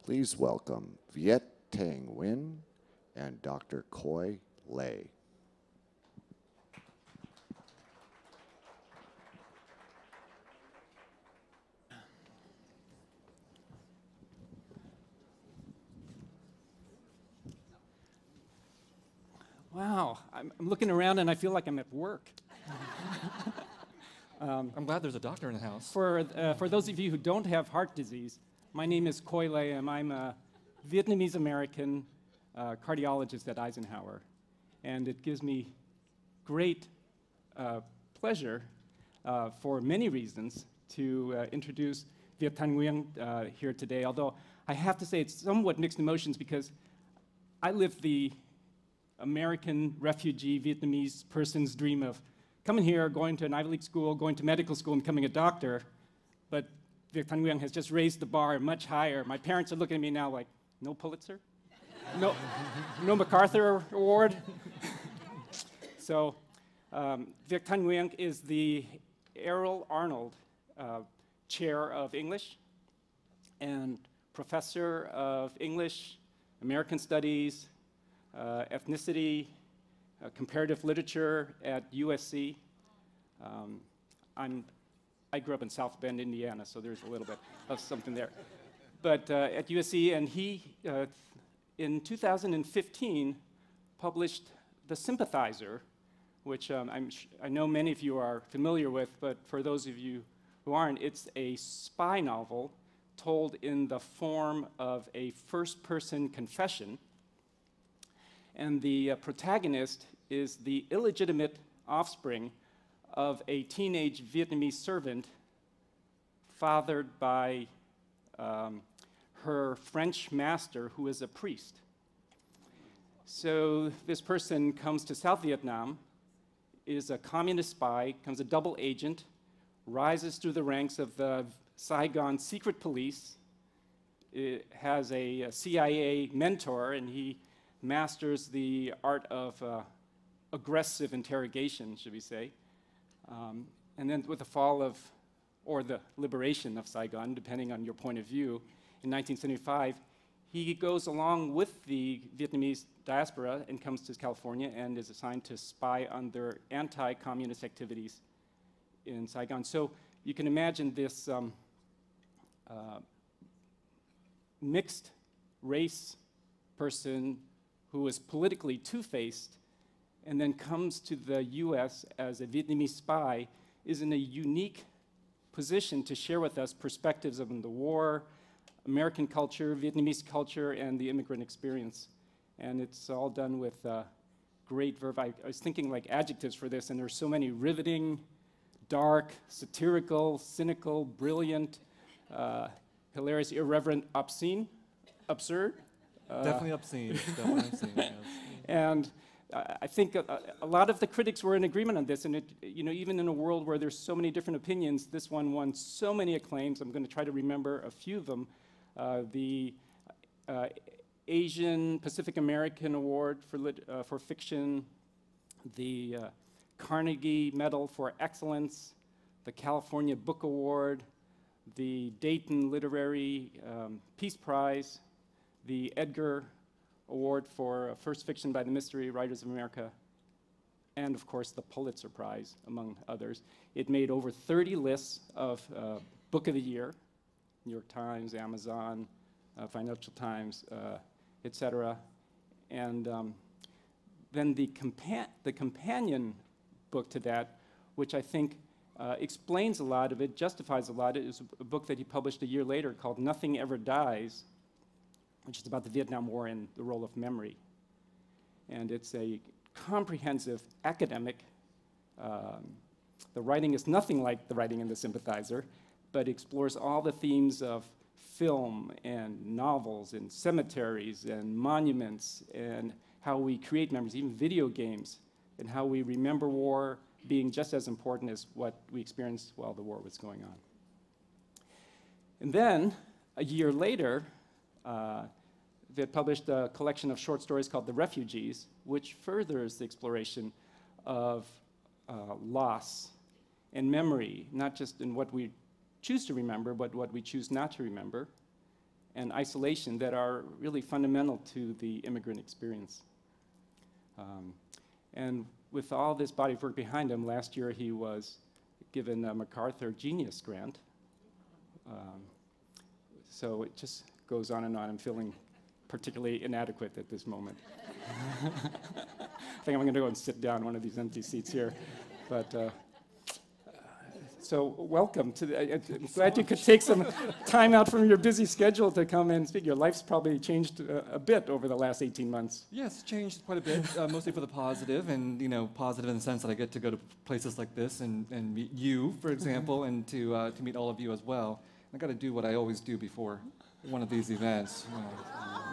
Please welcome Viet Thanh Ngyuyen and Dr. Khoi Lei. Wow, I'm looking around and I feel like I'm at work. I'm glad there's a doctor in the house. For those of you who don't have heart disease, my name is Khoi Lei, and I'm a Vietnamese American cardiologist at Eisenhower. And it gives me great pleasure for many reasons to introduce Viet Thanh Ngyuyen here today, although I have to say it's somewhat mixed emotions because I live the American refugee Vietnamese person's dream of coming here, going to an Ivy League school, going to medical school, and becoming a doctor. But Viet Thanh Ngyuyen has just raised the bar much higher. My parents are looking at me now like, no Pulitzer? No MacArthur Award? So Viet Thanh Ngyuyen is the Errol Arnold Chair of English and Professor of English, American Studies, ethnicity, comparative literature at USC. I grew up in South Bend, Indiana, so there's a little bit of something there. But at USC, and he, in 2015, published The Sympathizer, which I know many of you are familiar with, but for those of you who aren't, it's a spy novel told in the form of a first-person confession. And the protagonist is the illegitimate offspring of a teenage Vietnamese servant fathered by her French master, who is a priest. So this person comes to South Vietnam, is a communist spy, becomes a double agent, rises through the ranks of the Saigon secret police, has a CIA mentor, and he masters the art of aggressive interrogation, should we say. And then with the fall of, or the liberation of Saigon, depending on your point of view, in 1975, he goes along with the Vietnamese diaspora and comes to California and is assigned to spy on their anti-communist activities in Saigon. So you can imagine this mixed race person who is politically two-faced and then comes to the US as a Vietnamese spy is in a unique position to share with us perspectives of the war, American culture, Vietnamese culture, and the immigrant experience. And it's all done with great verve. I was thinking like adjectives for this, and there's so many: riveting, dark, satirical, cynical, brilliant, hilarious, irreverent, obscene, absurd. Definitely obscene. Definitely obscene. Yes. And I think a lot of the critics were in agreement on this. And it, even in a world where there's so many different opinions, this one won so many acclaims. I'm going to try to remember a few of them. The Asian Pacific American Award for fiction, the Carnegie Medal for Excellence, the California Book Award, the Dayton Literary Peace Prize, the Edgar Award for First Fiction by the Mystery Writers of America, and of course the Pulitzer Prize, among others. It made over 30 lists of Book of the Year, New York Times, Amazon, Financial Times, etc. And then the companion book to that, which I think explains a lot of it, justifies a lot, is a book that he published a year later called Nothing Ever Dies, which is about the Vietnam War and the role of memory. And it's a comprehensive academic. The writing is nothing like the writing in The Sympathizer, but explores all the themes of film and novels and cemeteries and monuments and how we create memories, even video games, and how we remember war being just as important as what we experienced while the war was going on. And then, a year later, Viet published a collection of short stories called The Refugees, which furthers the exploration of loss and memory, not just in what we choose to remember, but what we choose not to remember. and isolation that are really fundamental to the immigrant experience. And with all this body of work behind him, last year he was given a MacArthur Genius Grant. So it just goes on and on. I'm feeling particularly inadequate at this moment. I think I'm going to go and sit down in one of these empty seats here. But so welcome to the, I'm glad you could take some time out from your busy schedule to come and speak. Your life's probably changed a bit over the last 18 months. Yes, it's changed quite a bit, mostly for the positive, and positive in the sense that I get to go to places like this and meet you, for example, and to meet all of you as well. I got to do what I always do before one of these events.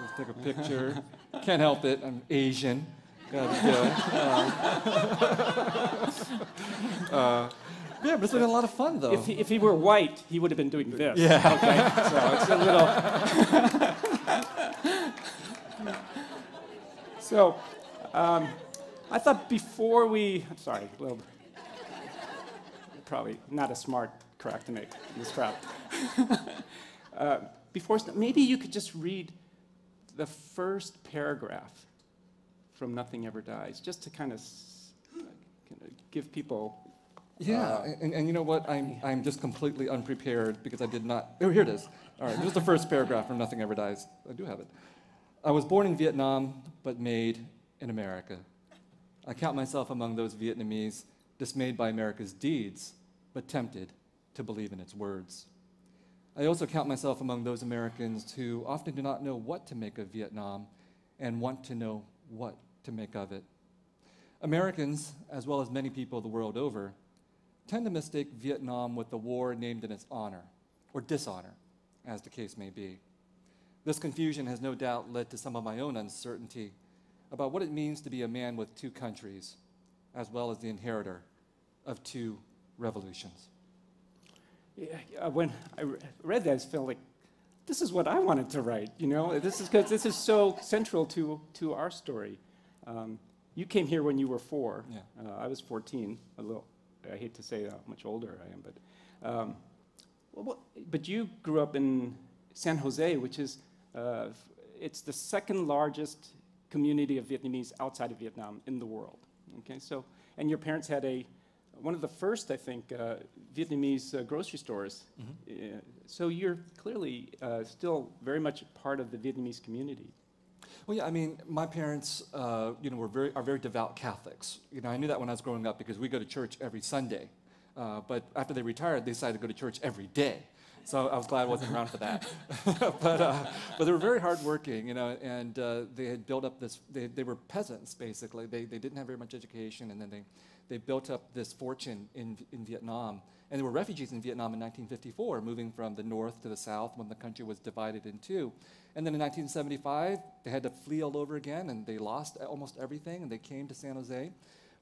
Let's take a picture. Can't help it. I'm Asian. Gotta do it. Yeah, but it's been a lot of fun, though. If he were white, he would have been doing this. Yeah. Okay. So it's a little. So, I thought before we. I'm sorry. Well, probably not a smart crack to make in this crowd. Maybe you could just read the first paragraph from Nothing Ever Dies, just to kind of give people. Yeah, and you know what? I'm just completely unprepared because I did not. Oh, here it is. All right, here's the first paragraph from Nothing Ever Dies. I do have it. I was born in Vietnam, but made in America. I count myself among those Vietnamese dismayed by America's deeds, but tempted to believe in its words. I also count myself among those Americans who often do not know what to make of Vietnam and want to know what to make of it. Americans, as well as many people the world over, tend to mistake Vietnam with the war named in its honor, or dishonor, as the case may be. This confusion has no doubt led to some of my own uncertainty about what it means to be a man with two countries, as well as the inheritor of two revolutions. Yeah, when I read that, I felt like, this is what I wanted to write, This is because this is so central to our story. You came here when you were 4. Yeah. I was 14, a little. I hate to say how much older I am, but you grew up in San Jose, which is it's the second largest community of Vietnamese outside of Vietnam in the world. Okay, so and your parents had one of the first, I think, Vietnamese grocery stores. Mm-hmm. So you're clearly still very much a part of the Vietnamese community. Well, yeah, I mean, my parents, are very devout Catholics. I knew that when I was growing up because we go to church every Sunday. But after they retired, they decided to go to church every day. So I was glad I wasn't around for that. but they were very hardworking, and they had built up this. They were peasants basically. They didn't have very much education, and then they built up this fortune in Vietnam. And they were refugees in Vietnam in 1954, moving from the north to the south when the country was divided in two. And then in 1975, they had to flee all over again, and they lost almost everything, and they came to San Jose,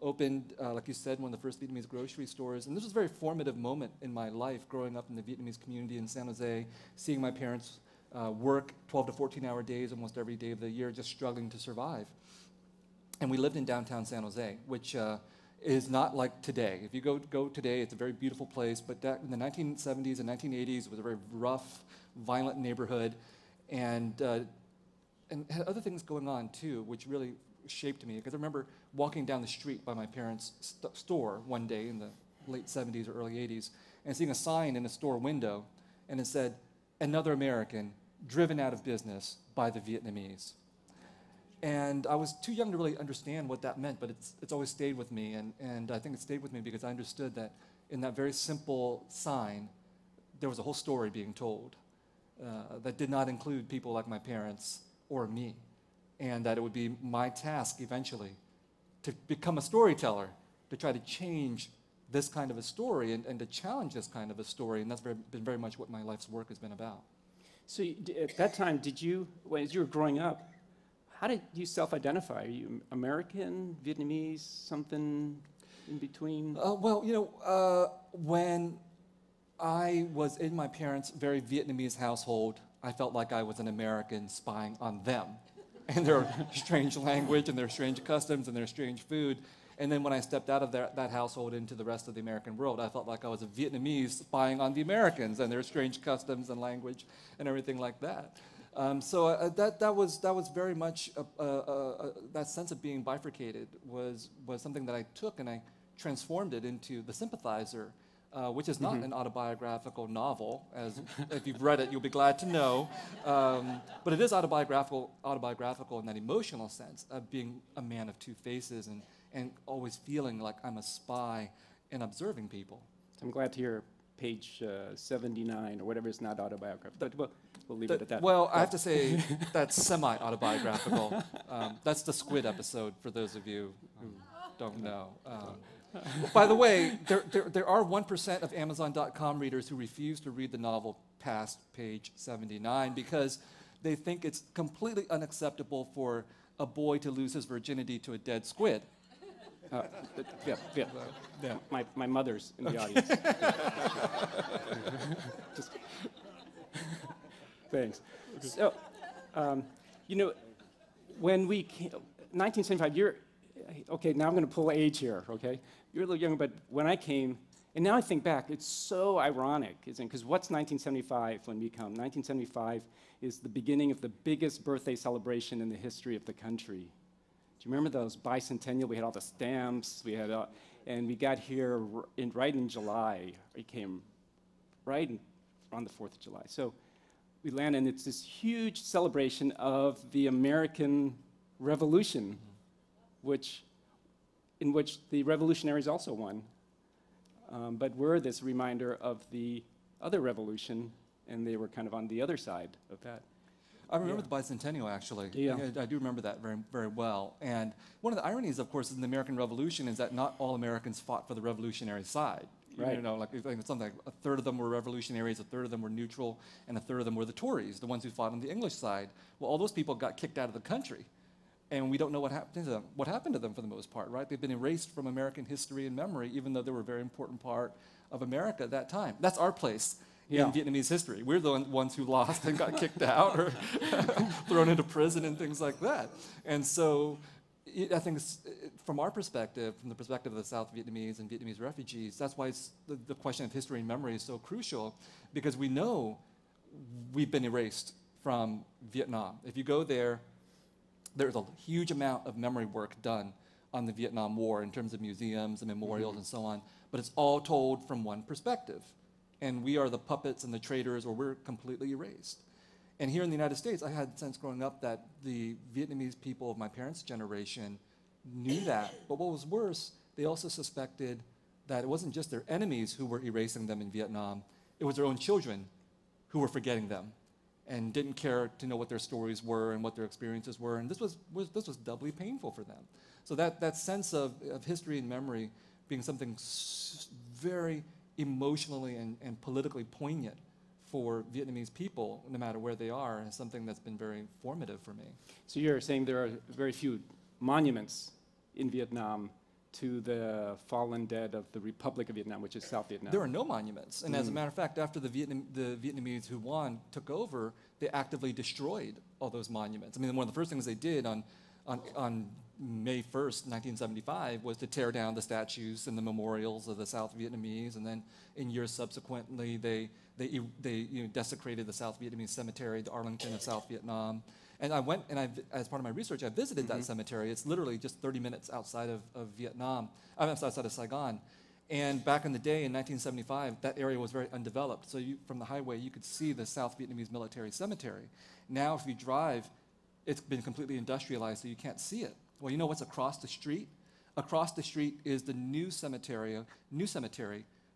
opened, like you said, one of the first Vietnamese grocery stores. And this was a very formative moment in my life, growing up in the Vietnamese community in San Jose, seeing my parents work 12 to 14-hour days almost every day of the year, just struggling to survive. And we lived in downtown San Jose, which is not like today. If you go today, it's a very beautiful place, but in the 1970s and 1980s, it was a very rough, violent neighborhood, and had other things going on too, which really shaped me. Because I remember walking down the street by my parents' store one day in the late 70s or early 80s, and seeing a sign in a store window, and it said, "Another American driven out of business by the Vietnamese." And I was too young to really understand what that meant, but it's always stayed with me, and I think it stayed with me because I understood that in that very simple sign, there was a whole story being told that did not include people like my parents or me, and that it would be my task eventually to become a storyteller, to try to change this kind of a story and to challenge this kind of a story, and that's been very much what my life's work has been about. So at that time, as you were growing up, how did you self-identify? Are you American, Vietnamese, something in between? When I was in my parents' very Vietnamese household, I felt like I was an American spying on them and their strange language and their strange customs and their strange food. And then when I stepped out of that household into the rest of the American world, I felt like I was a Vietnamese spying on the Americans and their strange customs and language and everything like that. That was very much that sense of being bifurcated was something that I took and I transformed it into the Sympathizer, which is not an autobiographical novel. As if you've read it, you'll be glad to know. But it is autobiographical in that emotional sense of being a man of two faces and always feeling like I'm a spy and observing people. I'm glad to hear page 79 or whatever is not autobiographical. But we'll leave it at that. Well, I have to say that's semi-autobiographical. That's the Squid episode for those of you who don't know. By the way, there are 1% of Amazon.com readers who refuse to read the novel past page 79 because they think it's completely unacceptable for a boy to lose his virginity to a dead squid. Yeah. My mother's in the audience. Just, thanks. So, when we came, 1975, okay, now I'm going to pull age here, okay? You're a little younger, but when I came, and now I think back, it's so ironic, isn't it? Because what's 1975 when we come? 1975 is the beginning of the biggest birthday celebration in the history of the country. Do you remember those bicentennial? We had all the stamps, and we got here right in July. We came right on the 4th of July. So we land, and it's this huge celebration of the American Revolution, in which the revolutionaries also won. But we're this reminder of the other revolution, and they were kind of on the other side of that. I remember the bicentennial, actually. Yeah. I do remember that very, very well. And one of the ironies, of course, in the American Revolution is that not all Americans fought for the revolutionary side. Right. You know, like something like a third of them were revolutionaries, a third of them were neutral, and a third of them were the Tories, the ones who fought on the English side. Well, all those people got kicked out of the country. And we don't know what happened to them. What happened to them for the most part, right? They've been erased from American history and memory, even though they were a very important part of America at that time. That's our place in Vietnamese history. We're the ones who lost and got kicked out or thrown into prison and things like that. And so I think from our perspective, from the perspective of the South Vietnamese and Vietnamese refugees, that's why the question of history and memory is so crucial, because we know we've been erased from Vietnam. If you go there, there's a huge amount of memory work done on the Vietnam War in terms of museums and memorials and so on, but it's all told from one perspective. And we are the puppets and the traitors, or we're completely erased. And here in the United States, I had a sense growing up that the Vietnamese people of my parents' generation knew that. But what was worse, they also suspected that it wasn't just their enemies who were erasing them in Vietnam, it was their own children who were forgetting them and didn't care to know what their stories were and what their experiences were. And this was doubly painful for them. So that sense of history and memory being something very emotionally and politically poignant for Vietnamese people, no matter where they are, is something that's been very formative for me. So you're saying there are very few monuments in Vietnam to the fallen dead of the Republic of Vietnam, which is South Vietnam. There are no monuments. And as a matter of fact, after the Vietnamese who won took over, they actively destroyed all those monuments. I mean, one of the first things they did on May 1st, 1975, was to tear down the statues and the memorials of the South Vietnamese, and then in years subsequently, they desecrated the South Vietnamese cemetery, the Arlington of South Vietnam. And I went, and as part of my research, I visited that cemetery. It's literally just 30 minutes outside of Vietnam, outside of Saigon. And back in the day, in 1975, that area was very undeveloped. So from the highway, you could see the South Vietnamese military cemetery. Now, if you drive, it's been completely industrialized, so you can't see it. Well, you know what's across the street? Across the street is the new cemetery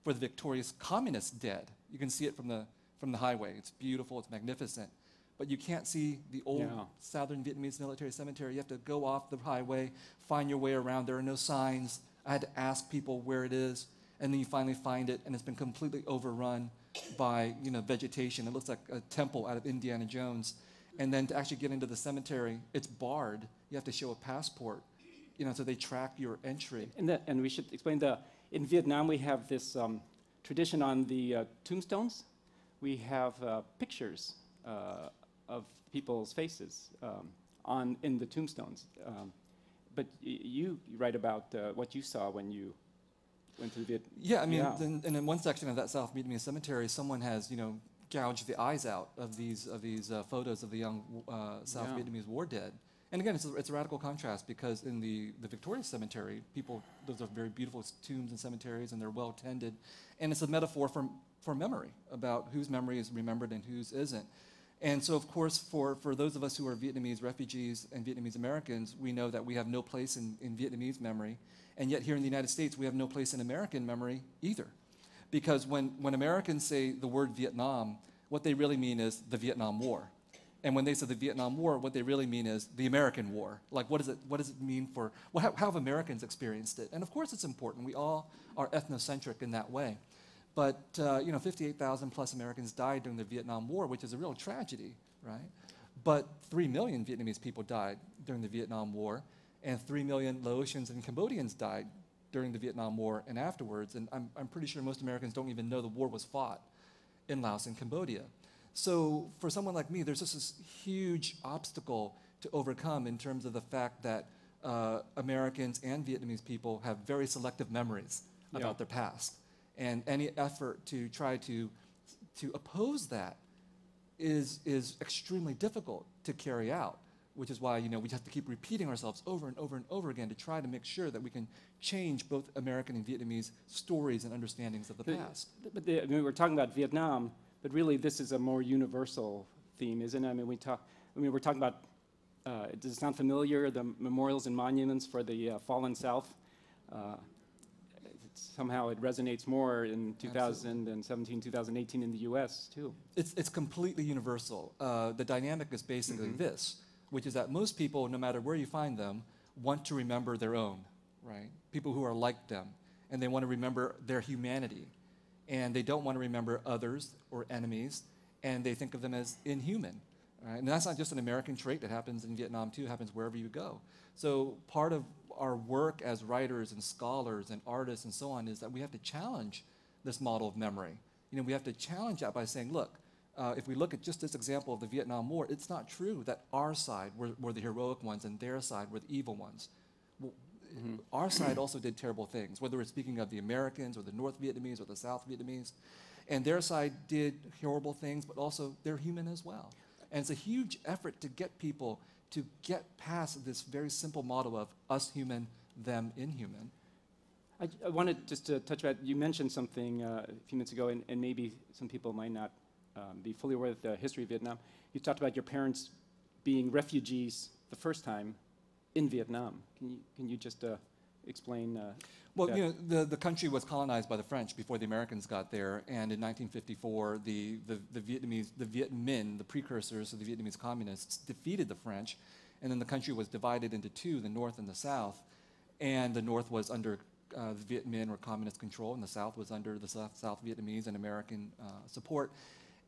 for the victorious communist dead. You can see it from the highway. It's beautiful, it's magnificent. But you can't see the old Southern Vietnamese military cemetery. You have to go off the highway, find your way around. There are no signs. I had to ask people where it is, and then you finally find it, and it's been completely overrun by vegetation. It looks like a temple out of Indiana Jones. And then to actually get into the cemetery, it's barred. You have to show a passport, so they track your entry. And we should explain in Vietnam, we have this tradition on the tombstones. We have pictures of people's faces in the tombstones. but you write about what you saw when you went to the Viet. Yeah, I mean, and in one section of that South Vietnamese cemetery, someone has, gouged the eyes out of these photos of the young South Vietnamese war dead. And again, it's a radical contrast because in the Victoria Cemetery, those are very beautiful tombs and cemeteries, and they're well tended, and it's a metaphor for memory, about whose memory is remembered and whose isn't. And so, of course, for those of us who are Vietnamese refugees and Vietnamese Americans, we know that we have no place in Vietnamese memory, and yet here in the United States, we have no place in American memory either. Because when Americans say the word Vietnam, what they really mean is the Vietnam War. And when they say the Vietnam War, what they really mean is the American War. Like, what does it mean for, how have Americans experienced it? And of course it's important. We all are ethnocentric in that way. But, 58,000 plus Americans died during the Vietnam War, which is a real tragedy, right? But 3 million Vietnamese people died during the Vietnam War, and 3 million Laotians and Cambodians died during the Vietnam War and afterwards. And I'm pretty sure most Americans don't even know the war was fought in Laos and Cambodia. So for someone like me, there's just this huge obstacle to overcome in terms of the fact that Americans and Vietnamese people have very selective memories about their past. And any effort to try to oppose that is extremely difficult to carry out, which is why we have to keep repeating ourselves over and over and over again to try to make sure that we can change both American and Vietnamese stories and understandings of the past. But we're talking about Vietnam, but really this is a more universal theme, isn't it? I mean, we're talking about, does it sound familiar, the memorials and monuments for the fallen South? Somehow it resonates more in 2017, 2018 in the US too. It's completely universal. The dynamic is basically this, which is that most people, no matter where you find them, want to remember their own, right? People who are like them, and they want to remember their humanity. And they don't want to remember others or enemies, and they think of them as inhuman. Right? And that's not just an American trait that happens in Vietnam too, it happens wherever you go. So part of our work as writers and scholars and artists and so on is that we have to challenge this model of memory. We have to challenge that by saying, look, if we look at just this example of the Vietnam War, it's not true that our side were the heroic ones and their side were the evil ones. Well, our side also did terrible things, whether we're speaking of the Americans or the North Vietnamese or the South Vietnamese. And their side did horrible things, but also they're human as well. And it's a huge effort to get people to get past this very simple model of us human, them inhuman. I wanted just to touch on, you mentioned something a few minutes ago, and maybe some people might not be fully aware of the history of Vietnam. You talked about your parents being refugees the first time in Vietnam. Can you just explain Well, that? the country was colonized by the French before the Americans got there, and in 1954, the Viet Minh, the precursors of the Vietnamese communists, defeated the French, and then the country was divided into two, the North and the South, and the North was under the Viet Minh or communist control, and the South was under the South Vietnamese and American support.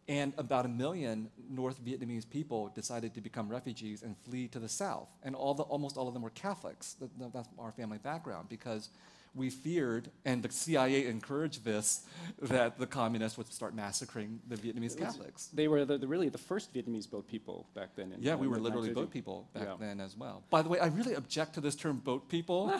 And about 1 million North Vietnamese people decided to become refugees and flee to the South. And almost all of them were Catholics. That's our family background, because we feared, and the CIA encouraged this, that the communists would start massacring the Vietnamese Catholics. They were really the first Vietnamese boat people back then. Yeah, we were literally boat people back then as well. By the way, I really object to this term boat people.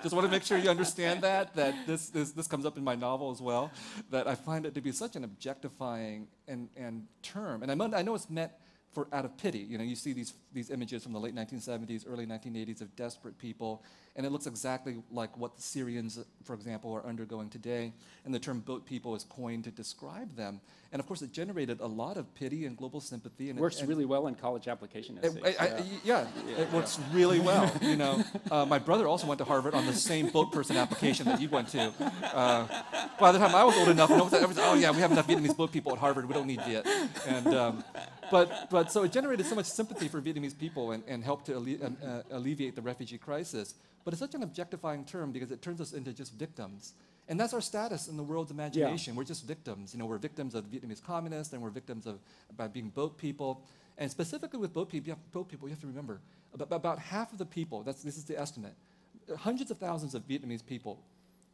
Just want to make sure you understand that this comes up in my novel as well, that I find it to be such an objectifying and term. And I know it's meant out of pity. You see these images from the late 1970s, early 1980s of desperate people, and it looks exactly like what the Syrians, for example, are undergoing today. And the term boat people is coined to describe them. And of course, it generated a lot of pity and global sympathy. And works really well in college application essays. It works really well. My brother also went to Harvard on the same boat person application that you went to. By the time I was old enough, everyone said, oh yeah, we have enough Vietnamese boat people at Harvard. We don't need Viet. And but so it generated so much sympathy for Vietnamese people and helped to alleviate the refugee crisis. But it's such an objectifying term because it turns us into just victims. And that's our status in the world's imagination. Yeah. We're just victims. We're victims of the Vietnamese communists, and we're victims by being boat people. And specifically with boat people, you have to remember, about half of the people, this is the estimate, hundreds of thousands of Vietnamese people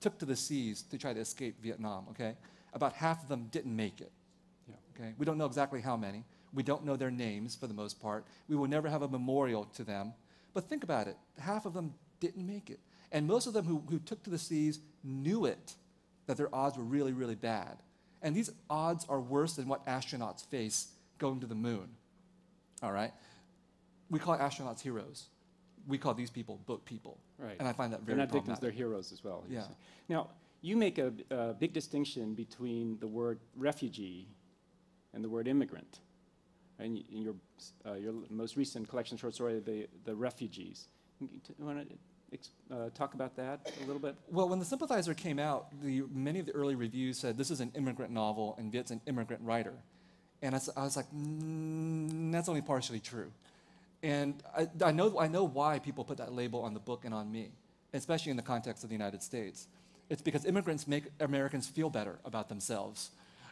took to the seas to try to escape Vietnam, okay? About half of them didn't make it, okay? We don't know exactly how many. We don't know their names for the most part. We will never have a memorial to them. But think about it. Half of them didn't make it. And most of them who took to the seas knew it, that their odds were really, really bad. And these odds are worse than what astronauts face going to the moon. All right? We call astronauts heroes. We call these people boat people. Right. And I find that They're very not victims, problematic. they're heroes as well. Yeah. Now, you make a big distinction between the word refugee and the word immigrant. And in your most recent collection short story, the refugees. You want to talk about that a little bit? Well, when the Sympathizer came out, many of the early reviews said this is an immigrant novel and Viet's an immigrant writer. And I was like, that's only partially true. And I know why people put that label on the book and on me, especially in the context of the United States. It's because immigrants make Americans feel better about themselves,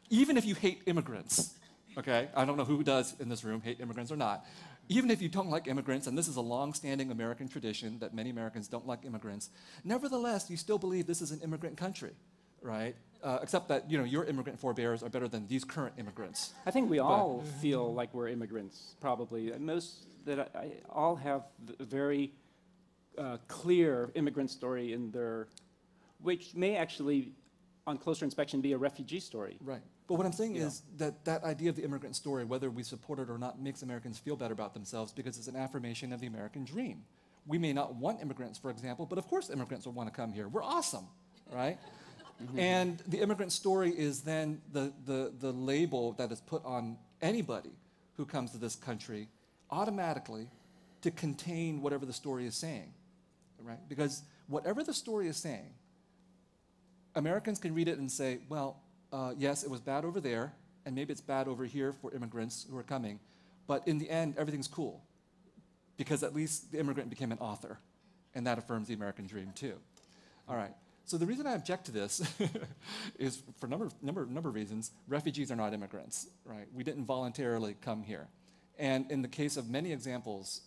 even if you hate immigrants. Okay, I don't know who does in this room hate immigrants or not. Even if you don't like immigrants, and this is a long-standing American tradition that many Americans don't like immigrants, nevertheless, you still believe this is an immigrant country, right? Except that your immigrant forebears are better than these current immigrants. I think we all feel like we're immigrants, probably. All have a very clear immigrant story in their, which may actually, on closer inspection, be a refugee story. Right. But what I'm saying is that idea of the immigrant story, whether we support it or not, makes Americans feel better about themselves because it's an affirmation of the American dream. We may not want immigrants, for example, but of course immigrants will want to come here. We're awesome, right? And the immigrant story is then the label that is put on anybody who comes to this country automatically to contain whatever the story is saying, right? Because whatever the story is saying, Americans can read it and say, well, yes, it was bad over there, and maybe it's bad over here for immigrants who are coming, but in the end, everything's cool, because at least the immigrant became an author, and that affirms the American dream too. All right, so the reason I object to this is for a number of reasons. Refugees are not immigrants, right? We didn't voluntarily come here. And in the case of many examples,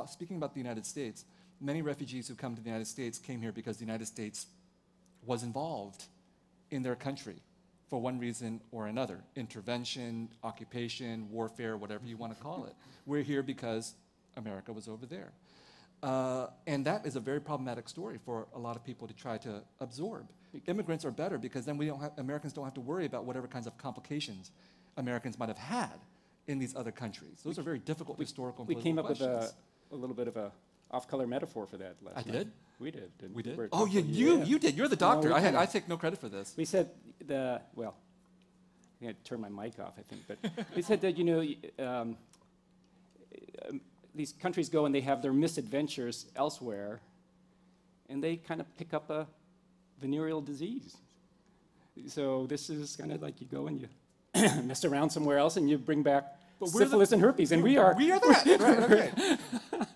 speaking about the United States, many refugees who come to the United States came here because the United States was involved in their country for one reason or another. Intervention, occupation, warfare, whatever you want to call it. We're here because America was over there. And that is a very problematic story for a lot of people to try to absorb. Immigrants are better because then Americans don't have to worry about whatever kinds of complications Americans might have had in these other countries. Those are very difficult historical and We political came up questions. with a little bit of a off-color metaphor for that last night. did? We did. Didn't We did? We're Oh, talking- you did. You're the doctor. we I take no credit for this. We said well, I'm going to turn my mic off, I think, but we said that, these countries go and they have their misadventures elsewhere, and they kind of pick up a venereal disease. So this is kind of like you go and you mess around somewhere else and you bring back syphilis and herpes, and we are that, right, okay.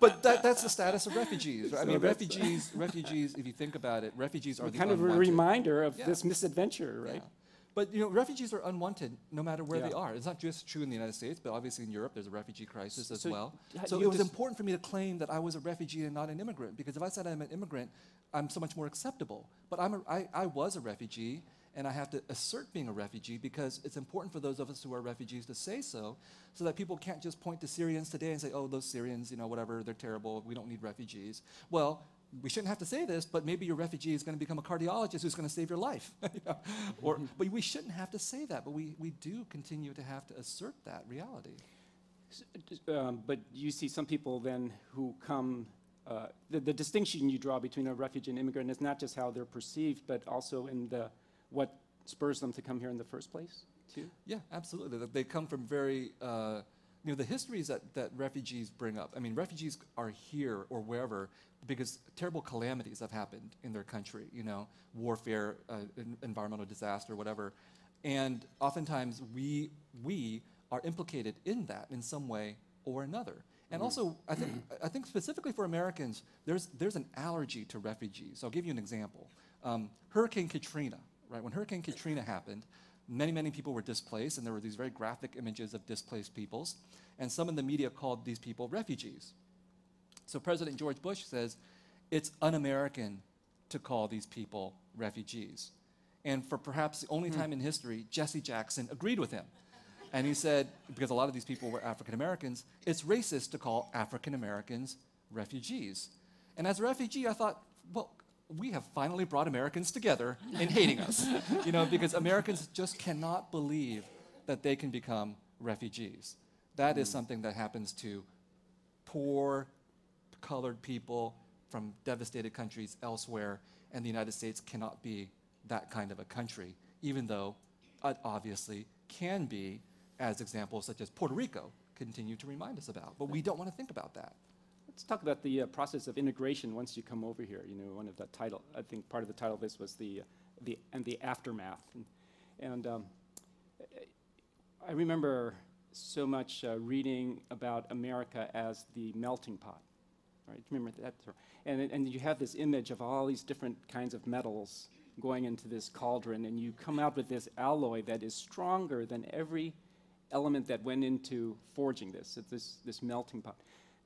But that's the status of refugees. Right? I So mean, that's- refugees, if you think about it, refugees are the kind of a unwanted. reminder of Yeah. this misadventure, right? Yeah. But refugees are unwanted no matter where they Yeah. are. It's not just true in the United States, but obviously in Europe there's a refugee crisis as So well. how So do it you was dis- important for me to claim that I was a refugee and not an immigrant, because if I said I'm an immigrant, I'm so much more acceptable. But I was a refugee, and I have to assert being a refugee because it's important for those of us who are refugees to say so that people can't just point to Syrians today and say, oh, those Syrians, whatever, they're terrible, we don't need refugees. Well, we shouldn't have to say this, but maybe your refugee is going to become a cardiologist who's going to save your life. But we shouldn't have to say that, but we do continue to have to assert that reality. But you see some people then who come, the distinction you draw between a refugee and immigrant is not just how they're perceived, but also in what spurs them to come here in the first place, too? Yeah, absolutely. They come from very, the histories that refugees bring up. I mean, refugees are here or wherever because terrible calamities have happened in their country, warfare, environmental disaster, whatever. And oftentimes we are implicated in that in some way or another. And also, I think specifically for Americans, there's an allergy to refugees. So I'll give you an example. Hurricane Katrina, right? When Hurricane Katrina happened, many people were displaced, and there were these very graphic images of displaced peoples. And some in the media called these people refugees. So President George Bush says, it's un-American to call these people refugees. And for perhaps the only time in history, Jesse Jackson agreed with him. And he said, because a lot of these people were African Americans, it's racist to call African Americans refugees. And as a refugee, I thought, well, we have finally brought Americans together in hating us, because Americans just cannot believe that they can become refugees. That is something that happens to poor, colored people from devastated countries elsewhere, and the United States cannot be that kind of a country, even though it obviously can be, as examples such as Puerto Rico continue to remind us about. But we don't want to think about that. Let's talk about the process of integration once you come over here. One of the title, I think part of the title of this was the aftermath. And I remember so much reading about America as the melting pot. Right? Remember that? And you have this image of all these different kinds of metals going into this cauldron, and you come out with this alloy that is stronger than every element that went into forging this. It's this melting pot.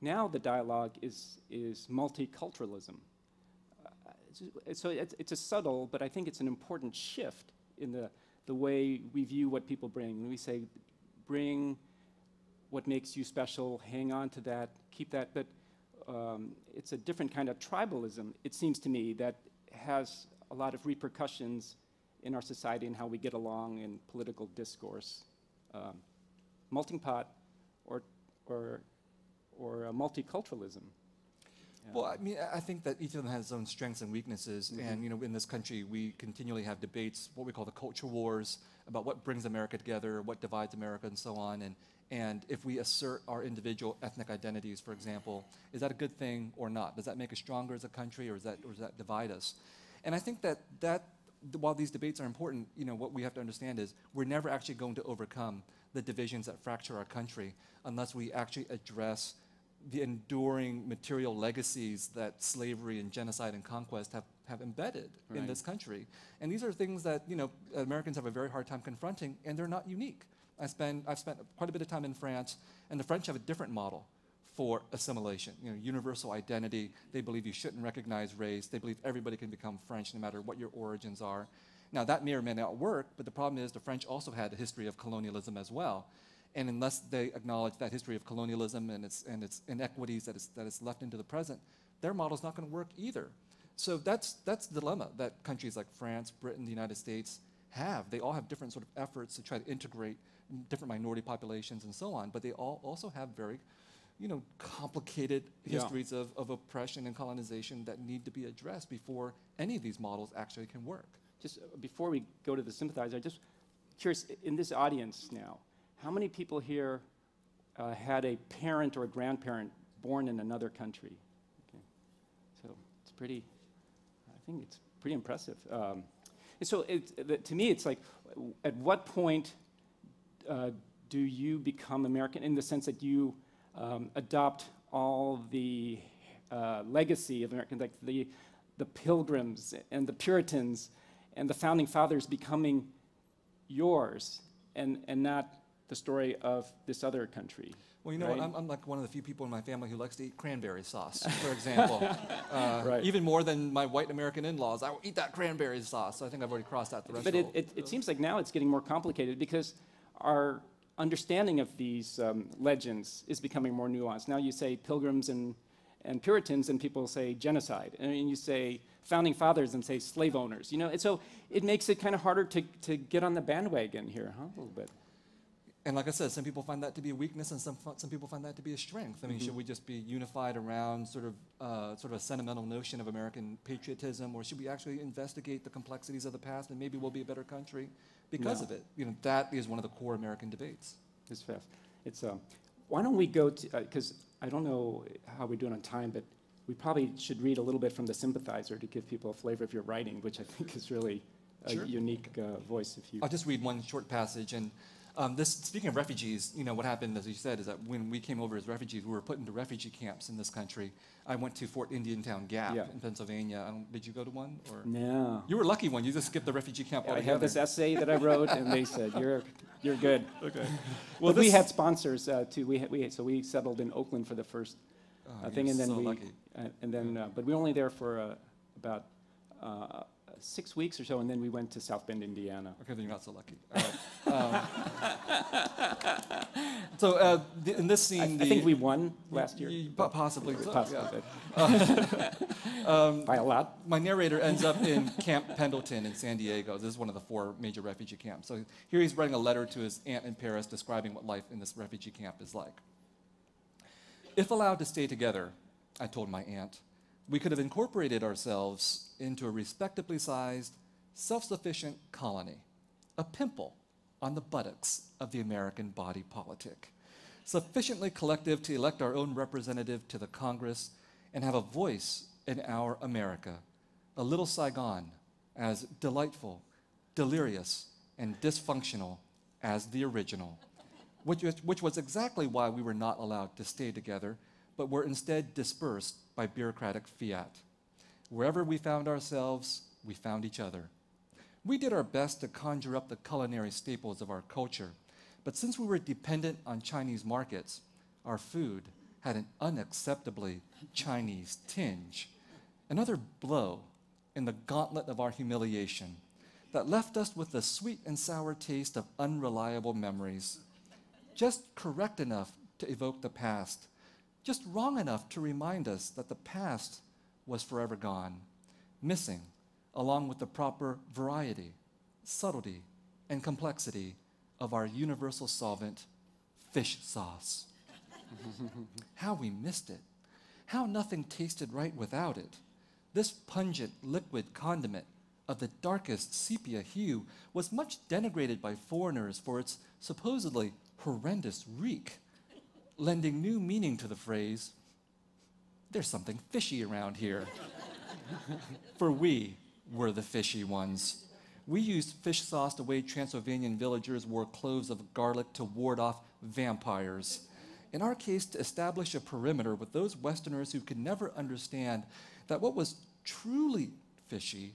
Now the dialogue is multiculturalism. So it's a subtle, but I think it's an important shift in the way we view what people bring. When we say, bring what makes you special, hang on to that, keep that, but it's a different kind of tribalism, it seems to me, that has a lot of repercussions in our society and how we get along in political discourse. Melting pot or multiculturalism. Yeah. Well, I mean, I think that each of them has its own strengths and weaknesses, and in this country we continually have debates, what we call the culture wars, about what brings America together, what divides America, and so on. And if we assert our individual ethnic identities, for example, is that a good thing or not? Does that make us stronger as a country, or does that divide us? And I think that while these debates are important, what we have to understand is we're never actually going to overcome the divisions that fracture our country unless we actually address the enduring material legacies that slavery and genocide and conquest have embedded in this country. And these are things that Americans have a very hard time confronting, and they're not unique. I've spent quite a bit of time in France, and the French have a different model for assimilation, universal identity. They believe you shouldn't recognize race. They believe everybody can become French no matter what your origins are. Now, that may or may not work, but the problem is the French also had a history of colonialism as well. And unless they acknowledge that history of colonialism and its inequities that is left into the present, their model's not going to work either. So that's the dilemma that countries like France, Britain, the United States have. They all have different sort of efforts to try to integrate different minority populations and so on, but they all also have very complicated histories of oppression and colonization that need to be addressed before any of these models actually can work. Just before we go to the sympathizer, I'm just curious, in this audience now, how many people here had a parent or a grandparent born in another country? Okay. So it's pretty, I think it's pretty impressive. And so to me, it's like, at what point do you become American, in the sense that you adopt all the legacy of American, like the Pilgrims and the Puritans and the Founding Fathers becoming yours, and not the story of this other country? Well, right? I'm like one of the few people in my family who likes to eat cranberry sauce, for example. Right. Even more than my white American in-laws. I will eat that cranberry sauce. So I think I've already crossed that threshold. But it seems like now it's getting more complicated because our understanding of these legends is becoming more nuanced. Now you say Pilgrims and Puritans, and people say genocide. And you say Founding Fathers and say slave owners. And so it makes it kind of harder to get on the bandwagon here, huh? A little bit. And like I said, some people find that to be a weakness, and some people find that to be a strength. I mean, should we just be unified around sort of a sentimental notion of American patriotism, or should we actually investigate the complexities of the past, and maybe we'll be a better country because of it? That is one of the core American debates. It's fast. It's why don't we go to, because I don't know how we're doing on time, but we probably should read a little bit from the Sympathizer to give people a flavor of your writing, which I think is really a unique voice. If you, I'll just read one short passage. And speaking of refugees, what happened, as you said, is that when we came over as refugees, we were put into refugee camps in this country. I went to Fort Indiantown Gap in Pennsylvania. Did you go to one? Or? No. You were a lucky one. You just skipped the refugee camp altogether. I have this essay that I wrote, and they said, you're good. Okay. Well, we had sponsors too. So we settled in Oakland for the first thing, and then lucky. But we were only there for about 6 weeks or so, and then we went to South Bend, Indiana. Okay, then you're not so lucky. All right. In this scene, I think we won last year. Possibly. Possibly. Yeah. By a lot. My narrator ends up in Camp Pendleton in San Diego. This is one of the 4 major refugee camps. So here he's writing a letter to his aunt in Paris describing what life in this refugee camp is like. If allowed to stay together, I told my aunt, we could have incorporated ourselves into a respectably sized, self-sufficient colony, a pimple on the buttocks of the American body politic, sufficiently collective to elect our own representative to the Congress and have a voice in our America, a little Saigon, as delightful, delirious, and dysfunctional as the original, which was exactly why we were not allowed to stay together, but were instead dispersed by bureaucratic fiat. Wherever we found ourselves, we found each other. We did our best to conjure up the culinary staples of our culture, but since we were dependent on Chinese markets, our food had an unacceptably Chinese tinge. Another blow in the gauntlet of our humiliation that left us with the sweet and sour taste of unreliable memories, just correct enough to evoke the past, just wrong enough to remind us that the past was forever gone, missing, along with the proper variety, subtlety, and complexity of our universal solvent, fish sauce. How we missed it. How nothing tasted right without it. This pungent liquid condiment of the darkest sepia hue was much denigrated by foreigners for its supposedly horrendous reek, lending new meaning to the phrase, there's something fishy around here. For we were the fishy ones. We used fish sauce the way Transylvanian villagers wore cloves of garlic to ward off vampires. In our case, to establish a perimeter with those Westerners who could never understand that what was truly fishy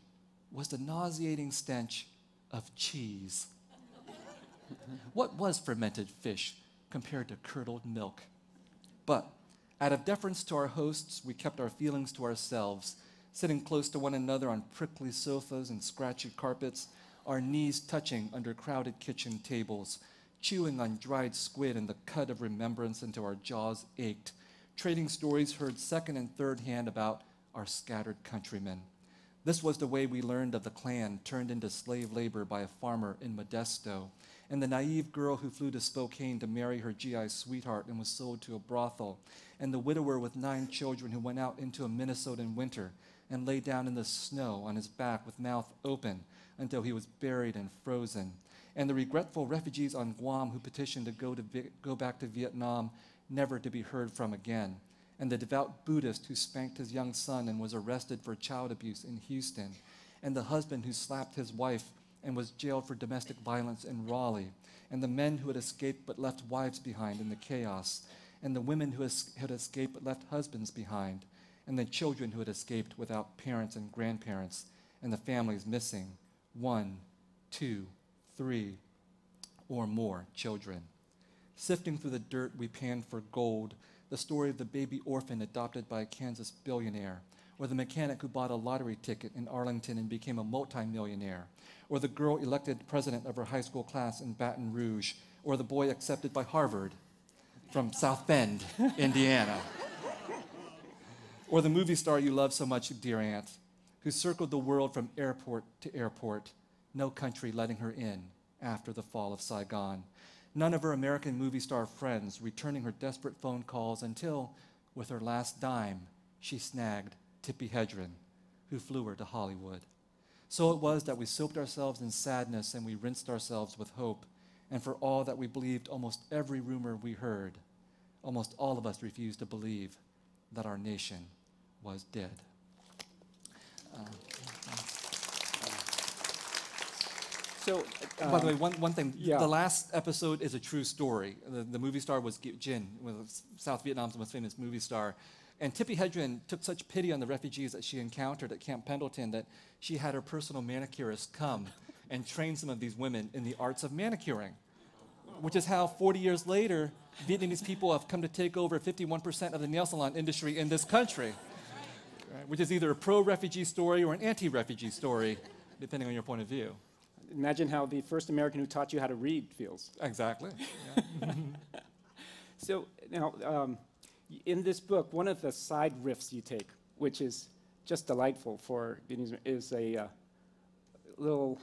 was the nauseating stench of cheese. What was fermented fish compared to curdled milk? But out of deference to our hosts, we kept our feelings to ourselves, sitting close to one another on prickly sofas and scratchy carpets, our knees touching under crowded kitchen tables, chewing on dried squid and the cud of remembrance until our jaws ached, trading stories heard second and third hand about our scattered countrymen. This was the way we learned of the Klan turned into slave labor by a farmer in Modesto, and the naive girl who flew to Spokane to marry her GI sweetheart and was sold to a brothel, and the widower with 9 children who went out into a Minnesotan winter and lay down in the snow on his back with mouth open until he was buried and frozen, and the regretful refugees on Guam who petitioned to go back to Vietnam, never to be heard from again, and the devout Buddhist who spanked his young son and was arrested for child abuse in Houston, and the husband who slapped his wife and was jailed for domestic violence in Raleigh, and the men who had escaped but left wives behind in the chaos, and the women who had escaped but left husbands behind, and the children who had escaped without parents and grandparents, and the families missing 1, 2, 3, or more children. Sifting through the dirt, we panned for gold, the story of the baby orphan adopted by a Kansas billionaire, or the mechanic who bought a lottery ticket in Arlington and became a multimillionaire, or the girl elected president of her high school class in Baton Rouge, or the boy accepted by Harvard from South Bend, Indiana, or the movie star you love so much, dear aunt, who circled the world from airport to airport, no country letting her in after the fall of Saigon. None of her American movie star friends returning her desperate phone calls until, with her last dime, she snagged Tippi Hedren, who flew her to Hollywood. So it was that we soaked ourselves in sadness and we rinsed ourselves with hope. And for all that we believed almost every rumor we heard, almost all of us refused to believe that our nation was dead. So, by the way, one thing, yeah. The last episode is a true story. The movie star was Jin, was South Vietnam's most famous movie star. And Tippi Hedren took such pity on the refugees that she encountered at Camp Pendleton that she had her personal manicurist come and train some of these women in the arts of manicuring, which is how 40 years later, Vietnamese people have come to take over 51% of the nail salon industry in this country. right? Which is either a pro-refugee story or an anti-refugee story, depending on your point of view. Imagine how the first American who taught you how to read feels. Exactly. Yeah. So now, in this book, one of the side riffs you take, which is just delightful for Vietnamese, is a little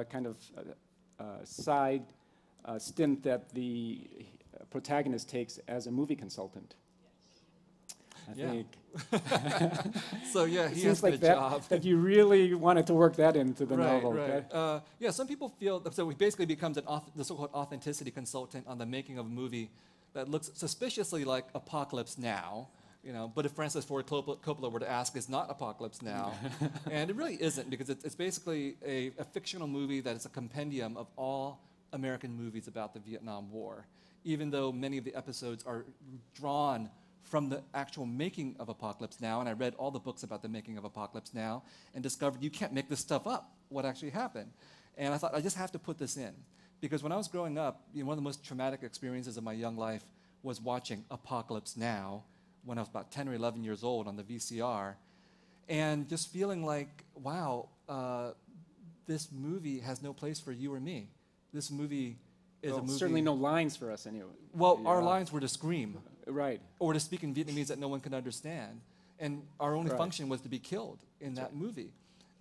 kind of side stint that the protagonist takes as a movie consultant. I think. So yeah, he seems has like a job. that you really wanted to work that into the novel. Right. Yeah, some people feel, so he basically becomes the so-called authenticity consultant on the making of a movie that looks suspiciously like Apocalypse Now, you know, but if Francis Ford Coppola were to ask, it's not Apocalypse Now. And it really isn't, because it's basically a fictional movie that is a compendium of all American movies about the Vietnam War, even though many of the episodes are drawn from the actual making of Apocalypse Now. And I read all the books about the making of Apocalypse Now and discovered you can't make this stuff up, what actually happened. And I thought, I just have to put this in. Because when I was growing up, you know, one of the most traumatic experiences of my young life was watching Apocalypse Now when I was about 10 or 11 years old on the VCR, and just feeling like, wow, this movie has no place for you or me. This movie is a movie... Certainly no lines for us anyway. Well, our lines were to scream. Right. Or to speak in Vietnamese that no one could understand. And our only function was to be killed in that movie.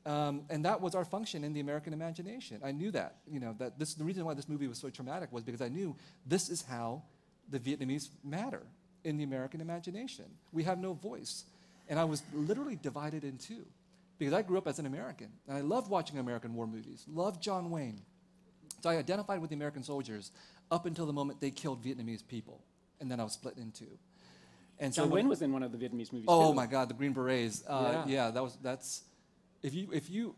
And that was our function in the American imagination. I knew that, you know, that the reason why this movie was so traumatic was because I knew this is how the Vietnamese matter in the American imagination. We have no voice. And I was literally divided in two, because I grew up as an American, and I loved watching American war movies, loved John Wayne. So I identified with the American soldiers up until the moment they killed Vietnamese people, and then I was split in two. And so John Wayne was in one of the Vietnamese movies. Oh too. my God, the Green Berets. That's. If you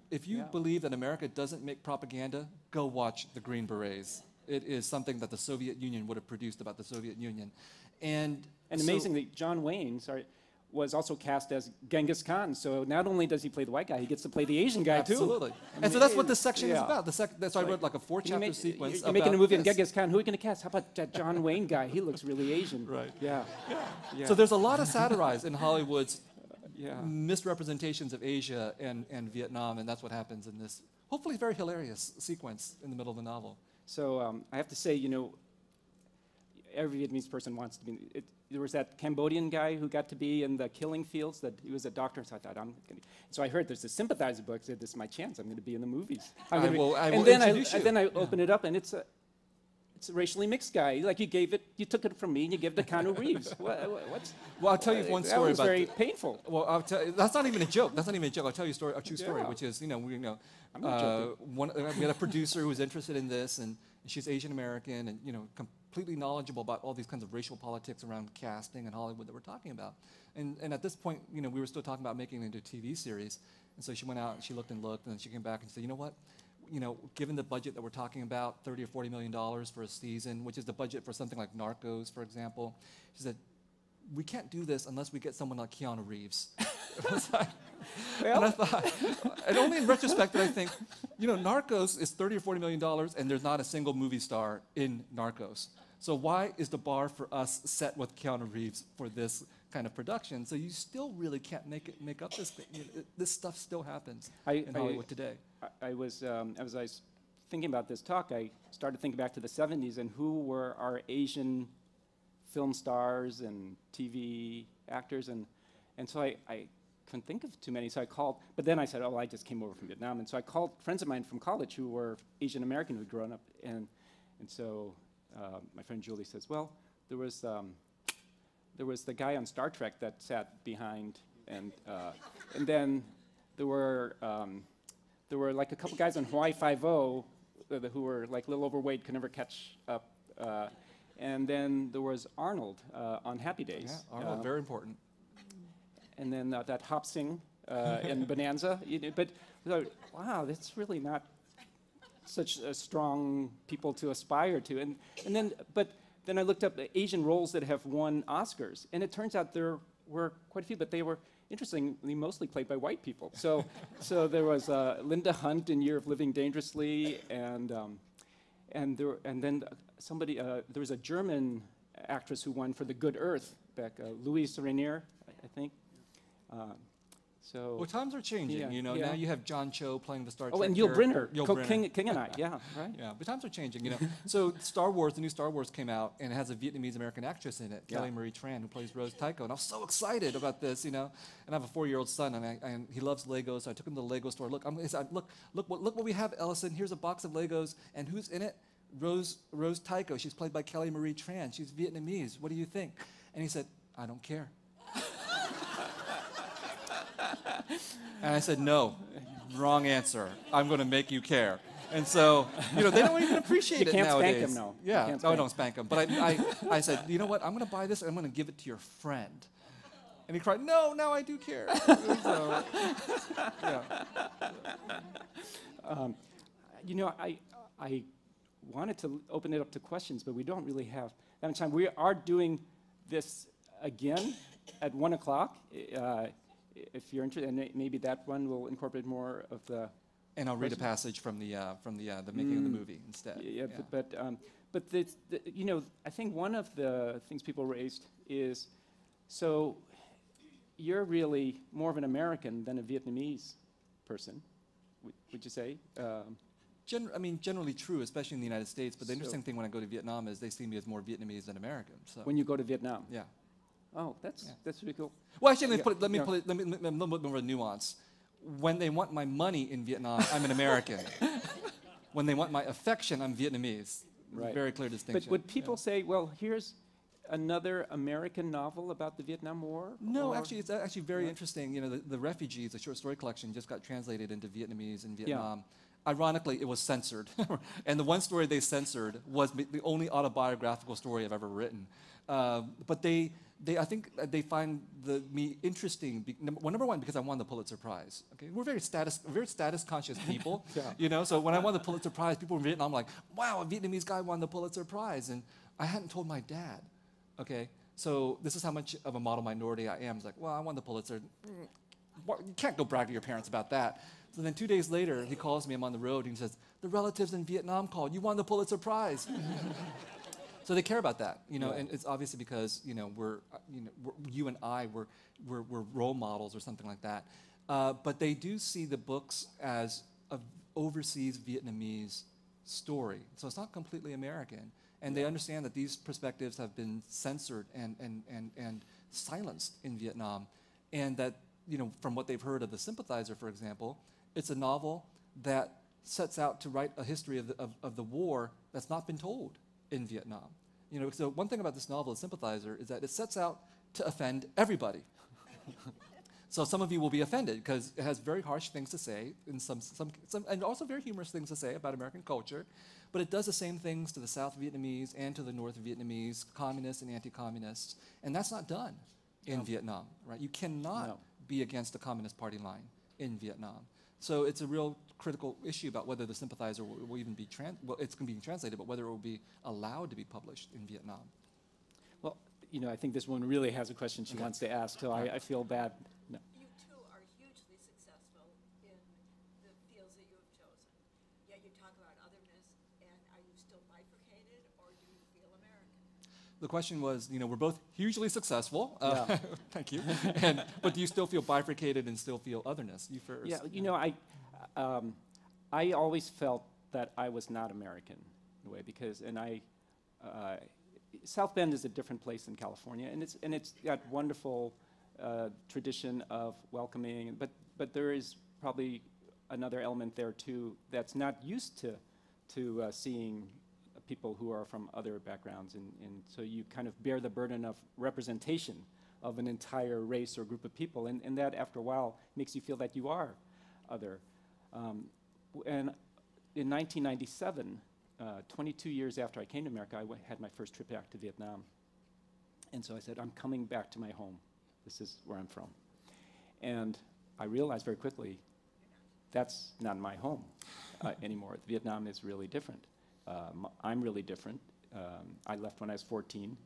believe that America doesn't make propaganda, go watch the Green Berets. It is something that the Soviet Union would have produced about the Soviet Union. And so, amazingly, John Wayne, was also cast as Genghis Khan. So not only does he play the white guy, he gets to play the Asian guy too. Absolutely. And so that's what this section is about. So I wrote like a 4-chapter sequence. You're making a movie on Genghis Khan. Who are you going to cast? How about that John Wayne guy? He looks really Asian. Right. Yeah. So there's a lot of satirize in Hollywood's misrepresentations of Asia and Vietnam, and that's what happens in this hopefully very hilarious sequence in the middle of the novel. So I have to say, you know, every Vietnamese person wants to be. There was that Cambodian guy who got to be in the killing fields. That he was a doctor, so I thought I'm going to. So I heard there's a Sympathizer book. I said, "This is my chance. I'm going to be in the movies." And then I open it up, and it's a racially mixed guy. Like you took it from me, and you gave it to Keanu Reeves. What's? Well, I'll tell you one story about. That was very painful. Well, I'll tell you, that's not even a joke. That's not even a joke. I'll tell you a true story, which is, we had a producer who was interested in this, and she's Asian American, and completely knowledgeable about all these kinds of racial politics around casting and Hollywood that we're talking about. And at this point, we were still talking about making it into a TV series. And so she went out and she looked, and then she came back and said, you know what? Given the budget that we're talking about, $30 or $40 million for a season, which is the budget for something like Narcos, for example, she said, we can't do this unless we get someone like Keanu Reeves. And I thought, and only in retrospect did I think, Narcos is $30 or $40 million, and there's not a single movie star in Narcos. So why is the bar for us set with Keanu Reeves for this kind of production? So you still really can't make up this. This stuff still happens in Hollywood today. I was thinking about this talk, I started thinking back to the 70s and who were our Asian film stars and TV actors, and so I couldn't think of too many, so I called, but then I said, I just came over from Vietnam, and so I called friends of mine from college who were Asian American who'd grown up, and so my friend Julie says, well, there was the guy on Star Trek that sat behind, and then there were like a couple guys on Hawaii Five-0 who were like a little overweight, could never catch up. And then there was Arnold on Happy Days. Yeah, Arnold, very important. And then that Hop Sing in Bonanza. But wow, that's really not such strong people to aspire to. But then I looked up Asian roles that have won Oscars, and it turns out there were quite a few, but they were interestingly mostly played by white people. So there was Linda Hunt in Year of Living Dangerously, and then somebody there was a German actress who won for The Good Earth, back, Louis Rainier, I think. Well, times are changing, Yeah, you know. yeah. Now you have John Cho playing the Star Trek. Oh, and Yul Brynner, Yul Brynner. King and I, yeah, right? Yeah, but times are changing, you know. So Star Wars, the new Star Wars came out, and it has a Vietnamese-American actress in it, Yeah. Kelly Marie Tran, who plays Rose Tycho. And I was so excited about this, you know. And I have a 4-year-old son, and he loves Legos, so I took him to the Lego store. Look, he said, look what we have, Ellison. Here's a box of Legos, and who's in it? Rose Tycho. She's played by Kelly Marie Tran. She's Vietnamese. What do you think? And he said, I don't care. And I said, no, wrong answer. I'm going to make you care. And so, you know, they don't even appreciate it nowadays. You can't spank him, no. Yeah, no, don't spank him. But I said, you know what? I'm going to buy this and I'm going to give it to your friend. And he cried, no, now I do care. So, yeah. You know, I wanted to open it up to questions, but we don't really have that much time. We are doing this again at 1 o'clock. If you're interested, and maybe that one will incorporate more of the. And I'll read a passage from the making of the movie instead. Yeah, but you know, I think one of the things people raised is, so you're really more of an American than a Vietnamese person, would you say? Generally true, especially in the United States. But the interesting thing when I go to Vietnam is they see me as more Vietnamese than American. So when you go to Vietnam. Yeah. Oh, that's really cool. Well, actually, let me put it a little bit more nuance. When they want my money in Vietnam, I'm an American. When they want my affection, I'm Vietnamese. Right. Very clear distinction. But would people say, well, here's another American novel about the Vietnam War? No, actually, it's actually very interesting. You know, the Refugees, a short story collection, just got translated into Vietnamese in Vietnam. Ironically, it was censored. And the one story they censored was the only autobiographical story I've ever written. But I think they find me interesting. Number one, because I won the Pulitzer Prize. Okay, we're very status conscious people. You know, so when I won the Pulitzer Prize, people in Vietnam were like, "Wow, a Vietnamese guy won the Pulitzer Prize," and I hadn't told my dad. Okay, so this is how much of a model minority I am. It's like, well, I won the Pulitzer. You can't go brag to your parents about that. So then 2 days later, he calls me. I'm on the road, and he says, "The relatives in Vietnam called. You won the Pulitzer Prize." So they care about that, you know, and it's obviously because you and I we're role models or something like that. But they do see the books as an overseas Vietnamese story, so it's not completely American, and they understand that these perspectives have been censored and silenced in Vietnam, and that from what they've heard of the Sympathizer, for example, it's a novel that sets out to write a history of the war that's not been told in Vietnam. So one thing about this novel, The Sympathizer, is that it sets out to offend everybody. So some of you will be offended because it has very harsh things to say, and some and also very humorous things to say about American culture, but it does the same things to the South Vietnamese and to the North Vietnamese, communists and anti-communists, and that's not done in Vietnam, right? You cannot be against the Communist Party line in Vietnam. So it's a real critical issue about whether the Sympathizer will even be it's being translated, but whether it will be allowed to be published in Vietnam. Well, I think this woman really has a question she wants to ask, so I feel bad. No. You too are hugely successful in the fields that you have chosen. Yet you talk about otherness, and are you still bifurcated, or do you feel American? The question was, we're both hugely successful. Thank you. But do you still feel bifurcated and still feel otherness? You first. Yeah, I always felt that I was not American in a way because, South Bend is a different place than California, and it's got wonderful tradition of welcoming, but there is probably another element there too that's not used to seeing people who are from other backgrounds, and so you kind of bear the burden of representation of an entire race or group of people, and that after a while makes you feel that you are other. And in 1997, 22 years after I came to America, I had my first trip back to Vietnam, and so I said, I'm coming back to my home. This is where I'm from. And I realized very quickly, that's not my home anymore. Vietnam is really different. I'm really different. I left when I was 14.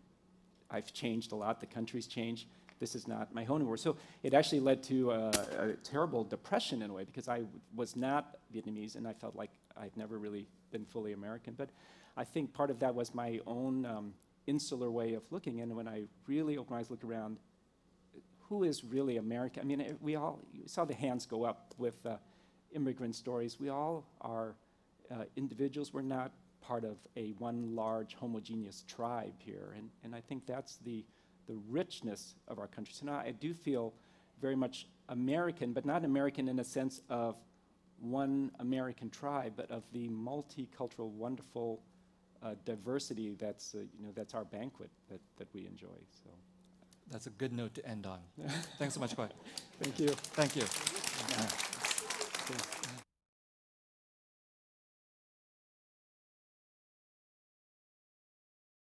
I've changed a lot. The country's changed. This is not my home anymore. So it actually led to a terrible depression in a way because I was not Vietnamese and I felt like I'd never really been fully American. But I think part of that was my own insular way of looking. And when I really open my eyes, look around, who is really American? I mean, you saw the hands go up with immigrant stories. We all are individuals. We're not part of one large homogeneous tribe here. And I think that's the richness of our country. So now I do feel very much American, but not American in a sense of one American tribe, but of the multicultural, wonderful diversity that's that's our banquet that we enjoy. So That's a good note to end on. Thanks so much, Khoi. thank you. Thank you.